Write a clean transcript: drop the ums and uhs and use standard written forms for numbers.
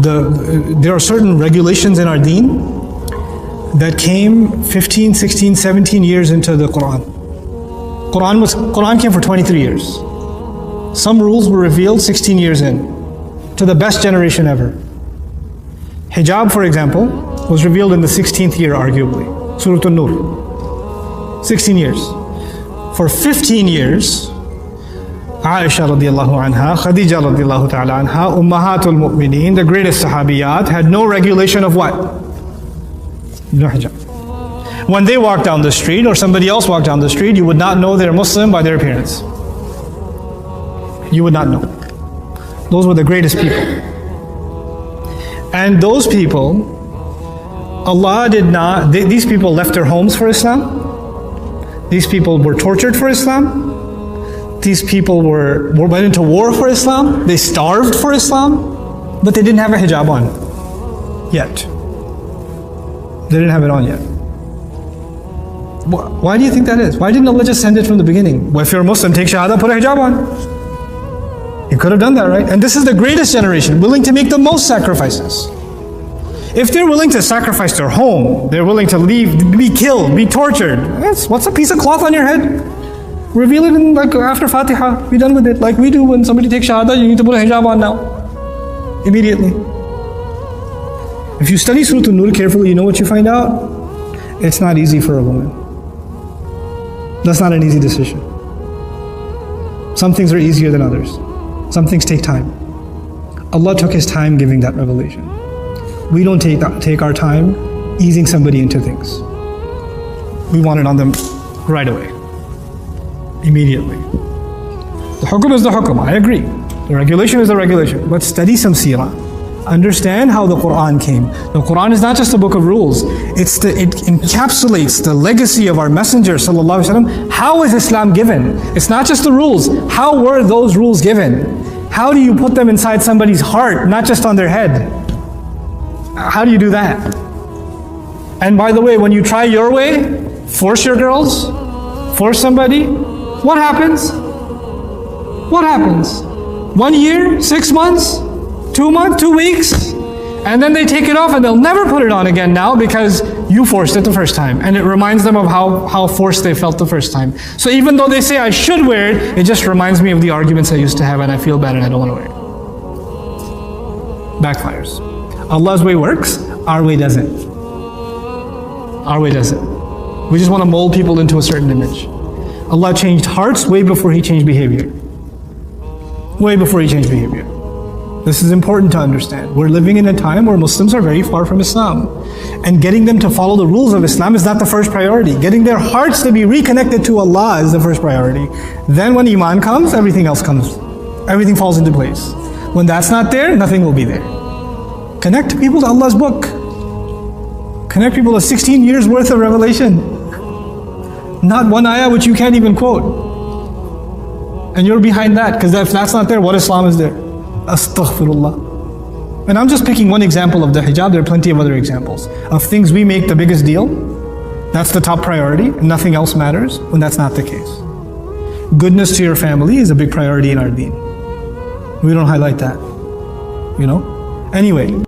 there are certain regulations in our deen that came 15, 16, 17 years into the Quran. Quran came for 23 years. Some rules were revealed 16 years in, to the best generation ever. Hijab, for example, was revealed in the 16th year, arguably. Surah An-Nur. 16 years. For 15 years, Aisha radiallahu anha, Khadija radiallahu ta'ala anha, Ummahatul Mu'mineen, the greatest sahabiyat, had no regulation of what? No hijab. When they walked down the street or somebody else walked down the street, you would not know they're Muslim by their appearance. You would not know. Those were the greatest people. And those people, Allah did not, these people left their homes for Islam. These people were tortured for Islam. These people went into war for Islam. They starved for Islam. But they didn't have a hijab on yet. They didn't have it on yet. Why do you think that is? Why didn't Allah just send it from the beginning? Well, if you're a Muslim, take shahada, put a hijab on. You could have done that, right? And this is the greatest generation, willing to make the most sacrifices. If they're willing to sacrifice their home, they're willing to leave, be killed, be tortured. What's a piece of cloth on your head? Reveal it in after Fatiha, be done with it. Like we do when somebody takes shahada, you need to put a hijab on now. Immediately. If you study Surah An-Nur carefully, you know what you find out? It's not easy for a woman. That's not an easy decision. Some things are easier than others. Some things take time. Allah took His time giving that revelation. We don't take our time easing somebody into things. We want it on them right away. Immediately. The hukum is the hukum, I agree. The regulation is the regulation. But study some seerah. Understand how the Quran came. The Quran is not just a book of rules. It encapsulates the legacy of our Messenger sallallahu alaihi wasallam. How is Islam given? It's not just the rules. How were those rules given? How do you put them inside somebody's heart, not just on their head? How do you do that? And by the way, when you try your way, force your girls, force somebody, what happens? What happens? 1 year, 6 months, 2 months, 2 weeks, and then they take it off and they'll never put it on again now because you forced it the first time. And it reminds them of how forced they felt the first time. So even though they say I should wear it, it just reminds me of the arguments I used to have and I feel bad and I don't want to wear it. Backfires. Allah's way works, our way doesn't. Our way doesn't. We just want to mold people into a certain image. Allah changed hearts way before He changed behavior. Way before He changed behavior. This is important to understand. We're living in a time where Muslims are very far from Islam. And getting them to follow the rules of Islam is not the first priority. Getting their hearts to be reconnected to Allah is the first priority. Then when Iman comes, everything else comes. Everything falls into place. When that's not there, nothing will be there. Connect people to Allah's book. Connect people to 16 years worth of revelation. Not one ayah which you can't even quote. And you're behind that, because if that's not there, what Islam is there? Astaghfirullah. And I'm just picking one example of the hijab. There are plenty of other examples of things we make the biggest deal. That's the top priority, and nothing else matters when that's not the case. Goodness to your family is a big priority in our deen. We don't highlight that, you know? Anyway.